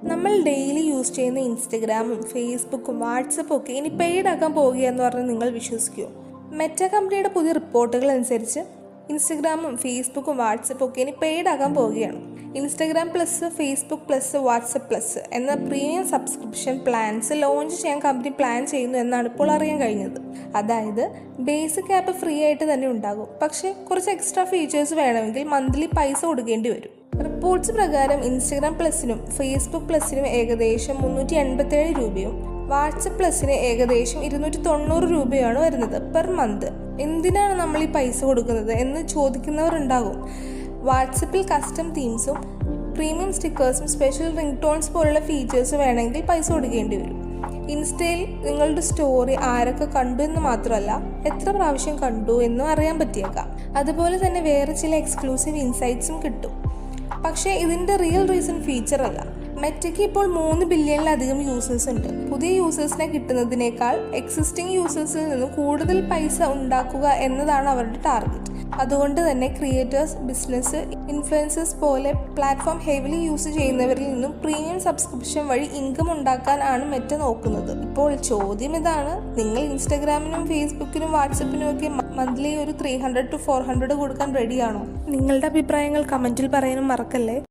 നമ്മൾ daily use ചെയ്യുന്ന ഇൻസ്റ്റഗ്രാമും ഫേസ്ബുക്കും വാട്സപ്പും ഒക്കെ ഇനി പെയ്ഡ് ആക്കാൻ പോവുകയെന്ന് പറഞ്ഞ് നിങ്ങൾ വിശ്വസിക്കുമോ? മെറ്റ കമ്പനിയുടെ പുതിയ റിപ്പോർട്ടുകൾ അനുസരിച്ച് ഇൻസ്റ്റഗ്രാമും ഫേസ്ബുക്കും വാട്സപ്പും ഒക്കെ ഇനി പെയ്ഡ് ആക്കാൻ പോവുകയാണ്. Instagram plus, Facebook plus, WhatsApp plus എന്ന പ്രീമിയം സബ്സ്ക്രിപ്ഷൻ പ്ലാൻസ് ലോഞ്ച് ചെയ്യാൻ കമ്പനി പ്ലാൻ ചെയ്യുന്നു എന്നാണ് ഇപ്പോൾ അറിയാൻ കഴിഞ്ഞത്. അതായത് ബേസിക് ആപ്പ് ഫ്രീ ആയിട്ട് തന്നെ ഉണ്ടാകും, പക്ഷേ കുറച്ച് എക്സ്ട്രാ ഫീച്ചേഴ്സ് വേണമെങ്കിൽ മന്ത്ലി പൈസ കൊടുക്കേണ്ടി വരും. റിപ്പോർട്ട്സ് പ്രകാരം ഇൻസ്റ്റഗ്രാം പ്ലസിനും ഫേസ്ബുക്ക് പ്ലസിനും ഏകദേശം 387 രൂപയും വാട്സപ്പ് പ്ലസിന് ഏകദേശം 290 രൂപയാണ് വരുന്നത് പെർ മന്ത്. എന്തിനാണ് നമ്മൾ ഈ പൈസ കൊടുക്കുന്നത് എന്ന് ചോദിക്കുന്നവരുണ്ടാകും. വാട്സപ്പിൽ കസ്റ്റം തീംസും പ്രീമിയം സ്റ്റിക്കേഴ്സും സ്പെഷ്യൽ റിംഗ് ടോൺസ് പോലുള്ള ഫീച്ചേഴ്സ് വേണമെങ്കിൽ പൈസ കൊടുക്കേണ്ടി വരും. ഇൻസ്റ്റയിൽ നിങ്ങളുടെ സ്റ്റോറി ആരൊക്കെ കണ്ടു എന്ന് മാത്രമല്ല, എത്ര പ്രാവശ്യം കണ്ടു എന്നും അറിയാൻ പറ്റിയേക്കാം. അതുപോലെ തന്നെ വേറെ ചില എക്സ്ക്ലൂസീവ് ഇൻസൈറ്റ്സും കിട്ടും. പക്ഷേ ഇതിൻ്റെ റിയൽ റീസൺ ഫീച്ചർ അല്ല. മെറ്റയ്ക്ക് ഇപ്പോൾ 3 ബില്യണിലധികം യൂസേഴ്സ് ഉണ്ട്. പുതിയ യൂസേഴ്സിനെ കിട്ടുന്നതിനേക്കാൾ എക്സിസ്റ്റിംഗ് യൂസേഴ്സിൽ നിന്നും കൂടുതൽ പൈസ ഉണ്ടാക്കുക എന്നതാണ് അവരുടെ ടാർഗറ്റ്. അതുകൊണ്ട് തന്നെ ക്രിയേറ്റേഴ്സ്, ബിസിനസ്, ഇൻഫ്ലുവൻസേഴ്സ് പോലെ പ്ലാറ്റ്ഫോം ഹെവിലി യൂസ് ചെയ്യുന്നവരിൽ നിന്നും പ്രീമിയം സബ്സ്ക്രിപ്ഷൻ വഴി ഇൻകം ഉണ്ടാക്കാനാണ് മെറ്റ നോക്കുന്നത്. ഇപ്പോൾ ചോദ്യം ഇതാണ്: നിങ്ങൾ ഇൻസ്റ്റഗ്രാമിനും ഫേസ്ബുക്കിനും വാട്സപ്പിനും ഒക്കെ മന്ത്ലി ഒരു 300 to 400 കൊടുക്കാൻ റെഡിയാണോ? നിങ്ങളുടെ അഭിപ്രായങ്ങൾ കമൻറ്റിൽ പറയാനും മറക്കല്ലേ.